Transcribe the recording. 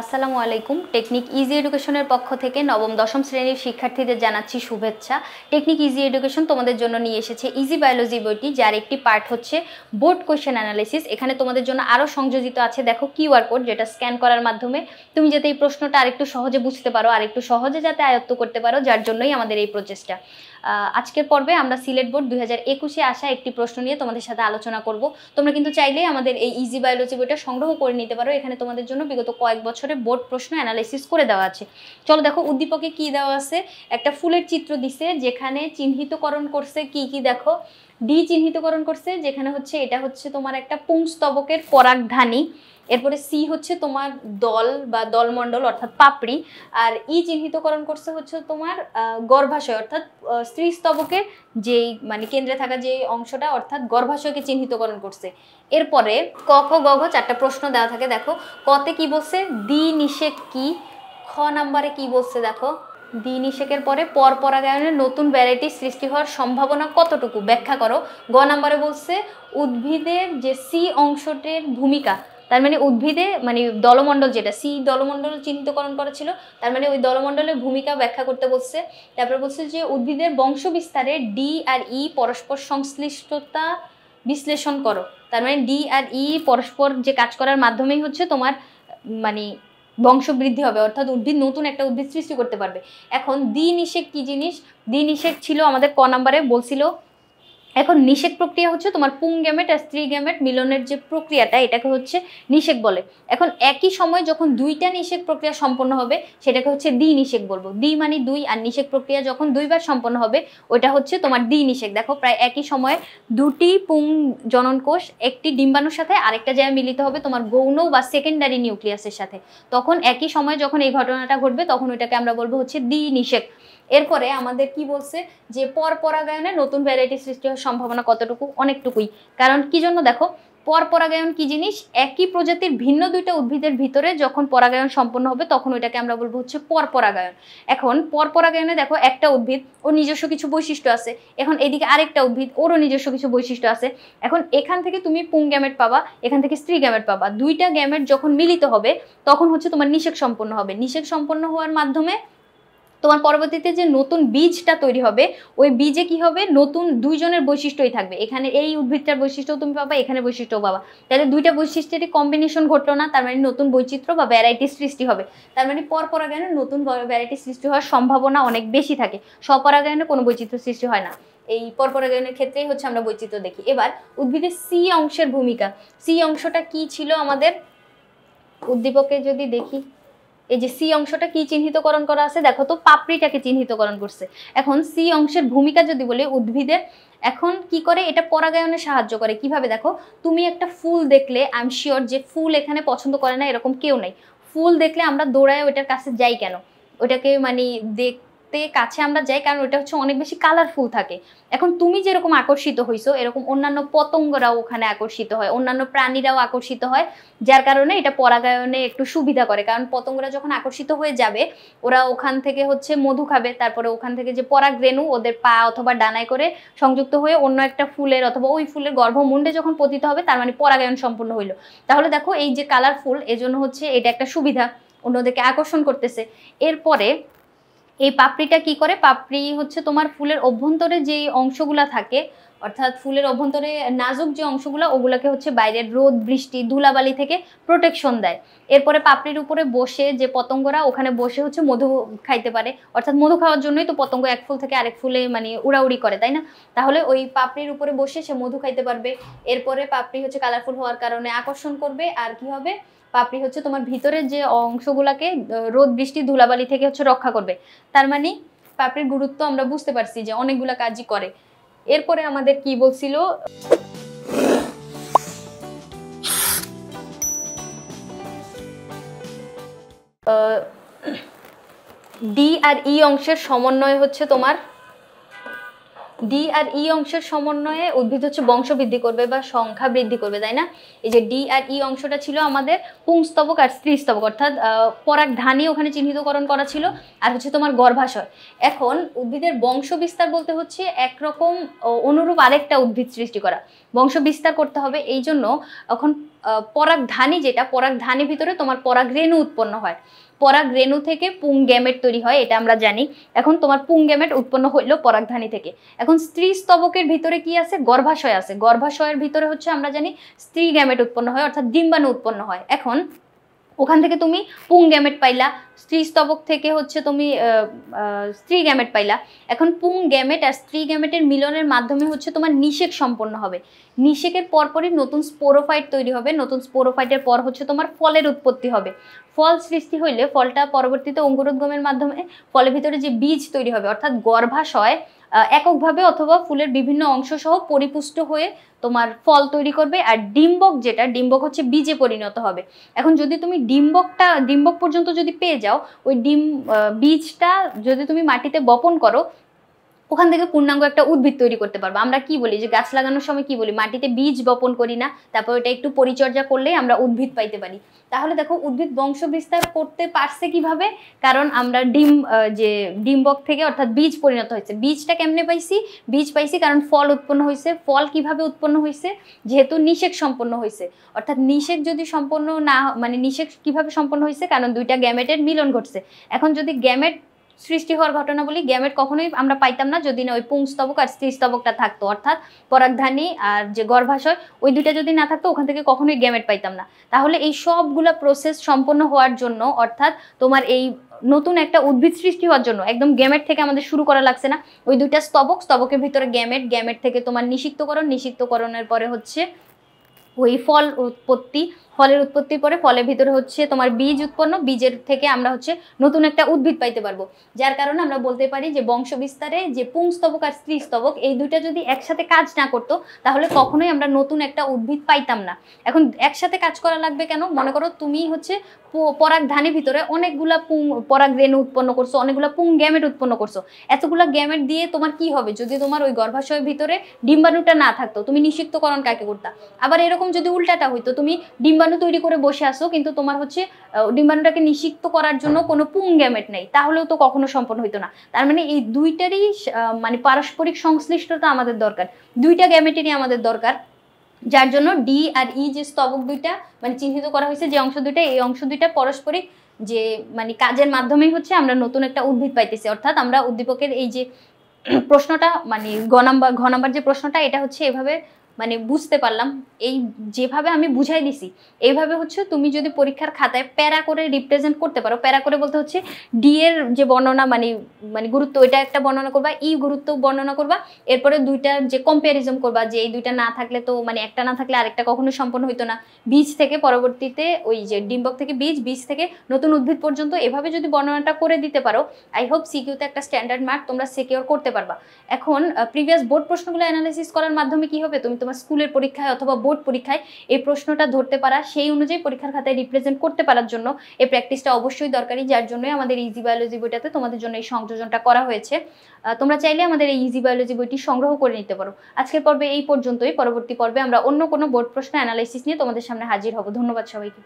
আসসালামু আলাইকুম। Technique easy এডুকেশনের পক্ষ থেকে নবম দশম শ্রেণীর শিক্ষার্থীদের জানাচ্ছি শুভেচ্ছা। টেকনিক ইজি এডুকেশন তোমাদের জন্য নিয়ে এসেছে ইজি বায়োলজি বইটি, যার একটি পার্ট হচ্ছে বোর্ড কোয়েশ্চেন অ্যানালিসিস। এখানে তোমাদের জন্য আরও সংযোজিত আছে দেখো কিউআর কোড, যেটা স্ক্যান করার মাধ্যমে তুমি যাতে এই প্রশ্নটা আরেকটু সহজে বুঝতে পারো, আরেকটু সহজে যাতে আয়ত্ত করতে পারো, যার জন্যই আমাদের এই প্রচেষ্টা। আজকের পর্বে আমরা সিলেট বোর্ড 2021-এ আসা একটি প্রশ্ন নিয়ে তোমাদের সাথে আলোচনা করব। তোমরা কিন্তু চাইলেই আমাদের এই ইজি বায়োলজি বইটা সংগ্রহ করে নিতে পারো। এখানে তোমাদের জন্য বিগত কয়েক বছরে বোর্ড প্রশ্ন অ্যানালাইসিস করে দেওয়া আছে। চলো দেখো উদ্দীপকে কি দেওয়া আছে। একটা ফুলের চিত্র দিছে, যেখানে চিহ্নিতকরণ করছে কি কি দেখো। ডি চিহ্নিতকরণ করছে, যেখানে হচ্ছে এটা হচ্ছে তোমার একটা পুংস্তবকের পরাগধানী। এরপরে সি হচ্ছে তোমার দল বা দলমণ্ডল অর্থাৎ পাপড়ি। আর ই চিহ্নিতকরণ করছে হচ্ছে তোমার গর্ভাশয় অর্থাৎ স্ত্রীস্তবকের যেই মানে কেন্দ্রে থাকা যে অংশটা অর্থাৎ গর্ভাশয়কে চিহ্নিতকরণ করছে। এরপরে ক খ গ ঘ চারটা প্রশ্ন দেওয়া থাকে। দেখো কতে কি বলছে, দ্বি নিষেক কি। খ নাম্বারে কি বলছে দেখো, দ্বি নিষেকের পরে পরপরাগায়নের নতুন ভ্যারাইটি সৃষ্টি হওয়ার সম্ভাবনা কতটুকু ব্যাখ্যা করো। গ নাম্বারে বলছে উদ্ভিদের যে সি অংশটির ভূমিকা, তার মানে উদ্ভিদে মানে দলমণ্ডল, যেটা সি দলমণ্ডল চিহ্নিতকরণ করা ছিল, তার মানে ওই দলমণ্ডলের ভূমিকা ব্যাখ্যা করতে বলছে। তারপরে বলছে যে উদ্ভিদের বংশ বিস্তারে ডি আর ই পরস্পর সংশ্লিষ্টতা বিশ্লেষণ করো। তার মানে ডি আর ই পরস্পর যে কাজ করার মাধ্যমেই হচ্ছে তোমার মানে বংশ বৃদ্ধি হবে, অর্থাৎ উদ্ভিদ নতুন একটা উদ্ভিদ সৃষ্টি করতে পারবে। এখন দ্বি নিষেক কি জিনিস, দ্বি নিষেক ছিল আমাদের ক নাম্বারে বলছিল। এখন নিষেক প্রক্রিয়া হচ্ছে তোমার পুং গ্যামেট আর স্ত্রী গ্যামেট মিলনের যে প্রক্রিয়াটা, এটাকে হচ্ছে নিষেক বলে। এখন একই সময় যখন দুইটা নিষেক প্রক্রিয়া সম্পন্ন হবে সেটাকে হচ্ছে দ্বি নিষেক বলবো। দ্বি মানে দুই, আর নিষেক প্রক্রিয়া যখন দুইবার সম্পন্ন হবে ওইটা হচ্ছে তোমার দ্বি নিষেক। দেখো প্রায় একই সময়ে দুটি পুং জনন কোষ একটি ডিম্বাণুর সাথে আরেকটা জায়গায় মিলিত হবে তোমার গৌণ বা সেকেন্ডারি নিউক্লিয়াসের সাথে। তখন একই সময়ে যখন এই ঘটনাটা ঘটবে তখন ওইটাকে আমরা বলবো হচ্ছে দ্বি নিষেক। এরপরে আমাদের কি বলছে যে পরপরাগায়নে নতুন ভ্যারাইটি সৃষ্টি হওয়ার সম্ভাবনা কতটুকু, অনেকটুকুই। কারণ কি জন্য দেখো, পরপরাগায়ন কি জিনিস, একই প্রজাতির ভিন্ন দুইটা উদ্ভিদের ভিতরে যখন পরাগায়ন সম্পন্ন হবে তখন ওইটাকে আমরা বলবো হচ্ছে পরপরাগায়ন। এখন পরপরাগায়নে দেখো একটা উদ্ভিদ ওর নিজস্ব কিছু বৈশিষ্ট্য আছে, এখন এদিকে আরেকটা উদ্ভিদ ওরও নিজস্ব কিছু বৈশিষ্ট্য আছে। এখন এখান থেকে তুমি পুং গ্যামেট পাবা, এখান থেকে স্ত্রী গ্যামেট পাবা। দুইটা গ্যামেট যখন মিলিত হবে তখন হচ্ছে তোমার নিষেক সম্পন্ন হবে। নিষেক সম্পন্ন হওয়ার মাধ্যমে তোমার পরবর্তীতে যে নতুন বীজটা তৈরি হবে ওই বীজে কি হবে, নতুন দুইজনের বৈশিষ্ট্যই থাকবে। এখানে এই উদ্ভিদটার বৈশিষ্ট্য তুমি পাবা, এখানে বৈশিষ্ট্য পাবা। তাহলে দুইটা বৈশিষ্ট্যেরই কম্বিনেশন ঘটলো না, তার মানে নতুন বৈচিত্র্য বা ভ্যারাইটি সৃষ্টি হবে। তার মানে পরপরাগায়নে নতুন ভ্যারাইটি সৃষ্টি হওয়ার সম্ভাবনা অনেক বেশি থাকে। স্বপরাগায়নে কোনো বৈচিত্র্য সৃষ্টি হয় না। এই পরপরাগায়নের ক্ষেত্রেই হচ্ছে আমরা বৈচিত্র্য দেখি। এবার উদ্ভিদের সি অংশের ভূমিকা, সি অংশটা কি ছিল আমাদের উদ্দীপকে যদি দেখি, এই যে সি অংশটা কি চিহ্নিতকরণ করা আছে দেখো তো, পাপড়িটাকে চিহ্নিতকরণ করছে। এখন সি অংশের ভূমিকা যদি বলি উদ্ভিদের, এখন কি করে, এটা পরাগায়নে সাহায্য করে। কিভাবে দেখো, তুমি একটা ফুল দেখলে আই এম শিওর যে ফুল এখানে পছন্দ করে না এরকম কেউ নাই। ফুল দেখলে আমরা দৌড়ায় ওইটার কাছে যাই কেন, ওইটাকে মানে দেখতে কাছে আমরা যাই কারণ ওটা হচ্ছে অনেক বেশি কালারফুল থাকে। এখন তুমি যেরকম আকর্ষিত হইছো এরকম অন্যান্য পতঙ্গরাও ওখানে আকর্ষিত হয়, অন্যান্য প্রাণীরাও আকর্ষিত হয়, যার কারণে এটা পরাগায়নে একটু সুবিধা করে। কারণ পতঙ্গরা যখন আকর্ষিত হয়ে যাবে ওরা ওখান থেকে হচ্ছে মধু খাবে, তারপরে ওখান থেকে যে পরাগরেণু ওদের পা অথবা ডানায় করে সংযুক্ত হয়ে অন্য একটা ফুলের অথবা ওই ফুলের গর্ভমুণ্ডে যখন পতিত হবে তার মানে পরাগায়ন সম্পূর্ণ হইলো। তাহলে দেখো এই যে কালারফুল, এজন্য হচ্ছে এটা একটা সুবিধা, অন্যদেরকে আকর্ষণ করতেছে। এরপরে এই পাপড়িটা কি করে, পাপড়ি হচ্ছে তোমার ফুলের অভ্যন্তরে যে অংশগুলা থাকে অর্থাৎ ফুলের অভ্যন্তরে নাজুক যে অংশগুলো ওগুলোকে হচ্ছে বাইরের রোদ বৃষ্টি ধুলাবালি থেকে প্রোটেকশন দেয়। এরপরে পাপড়ির উপরে বসে যে পতঙ্গরা ওখানে বসে হচ্ছে মধু খাইতে পারে, অর্থাৎ মধু খাওয়ার জন্যই তো পতঙ্গ এক ফুল থেকে আরেক ফুলে মানে উড়াউড়ি করে, তাই না? তাহলে ওই পাপড়ির উপরে বসে সে মধু খাইতে পারবে। এরপরে পাপড়ি হচ্ছে কালারফুল হওয়ার কারণে আকর্ষণ করবে। আর কি হবে, পাপড়ি হচ্ছে তোমার ভিতরের যে অংশগুলাকে রোদ বৃষ্টি ধুলাবালি থেকে হচ্ছে রক্ষা করবে। তার মানে পাপড়ির গুরুত্ব আমরা বুঝতে পারছি যে অনেকগুলা কাজই করে। এরপরে আমাদের কি বলছিল, ডি আর ই অংশের সমন্বয় হচ্ছে তোমার ডি আর ই অংশের সমন্বয়ে উদ্ভিদ হচ্ছে বংশ বৃদ্ধি করবে বা সংখ্যা বৃদ্ধি করবে, তাই না? এই যে ডি আর ই অংশটা ছিল আমাদের পুংস্তবক আর স্ত্রীস্তবক, অর্থাৎ পরাগধানী ওখানে চিহ্নিতকরণ করা ছিল, আর হচ্ছে তোমার গর্ভাশয়। এখন উদ্ভিদের বংশ বিস্তার বলতে হচ্ছে একরকম অনুরূপ আরেকটা উদ্ভিদ সৃষ্টি করা, বংশ বিস্তার করতে হবে। এই জন্য এখন পরাগধানী, যেটা পরাগধানীর ভিতরে তোমার পরাগরেণু উৎপন্ন হয়, পরাগরেণু থেকে পুং গ্যামেট তৈরি হয়, এটা আমরা জানি। এখন তোমার পুং গ্যামেট উৎপন্ন হইলো পরাগধানী থেকে। এখন স্ত্রী স্তবকের ভিতরে কি আছে? গর্ভাশয় আছে। গর্ভাশয়ের ভিতরে হচ্ছে আমরা জানি স্ত্রী গ্যামেট উৎপন্ন হয়, অর্থাৎ ডিম্বাণু উৎপন্ন হয়। এখন ওখান থেকে তুমি পুং গ্যামেট পাইলা, স্ত্রী স্তবক থেকে হচ্ছে তুমি স্ত্রী গ্যামেট পাইলা। এখন পুং গ্যামেট আর স্ত্রী গ্যামেটের মিলনের মাধ্যমে হচ্ছে তোমার নিষেক সম্পন্ন হবে। নিষেকের পরপরই নতুন স্পোরোফাইট তৈরি হবে। নতুন স্পোরোফাইটের পর হচ্ছে তোমার ফলের উৎপত্তি হবে। ফল সৃষ্টি হইলে ফলটা পরবর্তীতে অঙ্কুরোদ্গমের মাধ্যমে ফলের ভিতরে যে বীজ তৈরি হবে, অর্থাৎ গর্ভাশয় এককভাবে অথবা ফুলের বিভিন্ন অংশ সহ পরিপুষ্ট হয়ে তোমার ফল তৈরি করবে। আর ডিম্বক, যেটা ডিম্বক হচ্ছে বীজে পরিণত হবে। এখন যদি তুমি ডিম্বক পর্যন্ত যদি পেয়ে যাও, ওই বীজটা যদি তুমি মাটিতে বপন করো, ওখান থেকে পূর্ণাঙ্গ একটা উদ্ভিদ তৈরি করতে পারবো। আমরা কি বলি যে গাছ লাগানোর সময় কি বলি, মাটিতে বীজ বপন করি না, তারপর এটা একটু পরিচর্যা করলেই আমরা উদ্ভিদ পাইতে পারি। তাহলে দেখো উদ্ভিদ বংশ বিস্তার করতে পারছে কিভাবে? কারণ আমরা ডিম্বক থেকে অর্থাৎ বীজ পরিণত হয়েছে। বীজটা কেমনে পাইছি? বীজ পাইছি কারণ ফল উৎপন্ন হয়েছে। ফল কিভাবে উৎপন্ন হয়েছে? যেহেতু নিষেক সম্পন্ন হয়েছে। অর্থাৎ নিষেক যদি সম্পন্ন না, মানে নিষেক কিভাবে সম্পন্ন হয়েছে? কারণ দুইটা গ্যামেটের মিলন ঘটছে। এখন যদি গ্যামেট সৃষ্টি হওয়ার ঘটনা বলি, গ্যামেট কখনোই আমরা পাইতাম না যদি না ওই পুংস্তবক আর স্ত্রীস্তবকটা থাকতো, অর্থাৎ পরাগধানী আর যে গর্ভাশয়, ওই দুইটা যদি না থাকতো ওখান থেকে কখনোই গ্যামেট পাইতাম না। তাহলে এই সবগুলা প্রসেস সম্পন্ন হওয়ার জন্য, অর্থাৎ তোমার এই নতুন একটা উদ্ভিদ সৃষ্টি হওয়ার জন্য একদম গ্যামেট থেকে আমাদের শুরু করা লাগছে না। ওই দুইটা স্তবকের ভিতরে গ্যামেট থেকে তোমার নিষিক্তকরণের পরে হচ্ছে ওই ফল উৎপত্তি, ফলের উৎপত্তির পরে ফলের ভিতরে হচ্ছে তোমার বীজ উৎপন্ন, বীজের থেকে আমরা হচ্ছে নতুন একটা উদ্ভিদ পাইতে পারবো। যার কারণে আমরা বলতে পারি যে বংশ বিস্তারে যে পুংস্তবক আর স্ত্রীস্তবক এই দুইটা যদি একসাথে কাজ না করতো, তাহলে কখনোই আমরা নতুন একটা উদ্ভিদ পাইতাম না। এখন একসাথে কাজ করা লাগবে কেন? মনে করো তুমি হচ্ছে পরাগধানীর ভিতরে অনেকগুলা পরাগরেণু উৎপন্ন করছো, অনেকগুলা পুং গ্যামেট উৎপন্ন করছো। এতগুলা গ্যামেট দিয়ে তোমার কি হবে? যদি তোমার ওই গর্ভাশয়ের ভিতরে ডিম্বাণুটা না থাকতো, তুমি নিষিক্তকরণ কাকে করতা? আবার এরকম যদি উল্টাটা হইতো, তুমি ডিম্বাণু তৈরি করে বসে আসো কিন্তু তোমার হচ্ছে ডিম্বাণুটাকে নিষিক্ত করার জন্য কোনো পুং গ্যামেট নেই, তাহলেও তো কখনো সম্পন্ন হইতো না। তার মানে এই দুইটারই মানে পারস্পরিক সংশ্লিষ্টতা আমাদের দরকার, দুইটা গ্যামেটেরই আমাদের দরকার। যার জন্য ডি আর ই যে স্তবক দুইটা মানে চিহ্নিত করা হয়েছে, যে অংশ দুইটা, এই অংশ দুইটা পারস্পরিক যে মানে কাজের মাধ্যমেই হচ্ছে আমরা নতুন একটা উদ্ভিদ পাইতেছি। অর্থাৎ আমরা উদ্দীপকের এই যে প্রশ্নটা মানে ঘ নাম্বার যে প্রশ্নটা, এটা হচ্ছে এভাবে মানে বুঝতে পারলাম, এই যেভাবে আমি বুঝাই দিছি এইভাবে হচ্ছে তুমি যদি পরীক্ষার খাতায় প্যারা করে রিপ্রেজেন্ট করতে পারো। প্যারা করে বলতে হচ্ছে ডি এর যে বর্ণনা মানে গুরুত্ব, ওইটা একটা বর্ণনা করবা, ই গুরুত্ব বর্ণনা করবা, এরপরে দুইটার যে কম্পারিজম করবা, যে এই দুইটা না থাকলে তো মানে একটা না থাকলে আরেকটা কখনো সম্পন্ন হইতো না। বীজ থেকে পরবর্তীতে ওই যে ডিম্বক থেকে বীজ থেকে নতুন উদ্ভিদ পর্যন্ত এভাবে যদি বর্ণনাটা করে দিতে পারো, আই হোপ সিকিউতে একটা স্ট্যান্ডার্ড মার্ক তোমরা সিকিউর করতে পারবা। এখন প্রিভিয়াস বোর্ড প্রশ্নগুলো অ্যানালাইসিস করার মাধ্যমে কি হবে? তুমি তোমার স্কুলের পরীক্ষায় অথবা বোর্ড পরীক্ষায় এই প্রশ্নটা ধরতে পারা, সেই অনুযায়ী পরীক্ষার খাতায় রিপ্রেজেন্ট করতে পারার জন্য এই প্র্যাকটিসটা অবশ্যই দরকারি। যার জন্যই আমাদের ইজি বায়োলজি বইটাতে তোমাদের জন্য এই সংযোজনটা করা হয়েছে। তোমরা চাইলে আমাদের এই ইজি বায়োলজি বইটি সংগ্রহ করে নিতে পারো। আজকের পর্বে এই পর্যন্তই। পরবর্তী পর্বে আমরা অন্য কোনো বোর্ড প্রশ্ন অ্যানালাইসিস নিয়ে তোমাদের সামনে হাজির হব। ধন্যবাদ সবাইকে।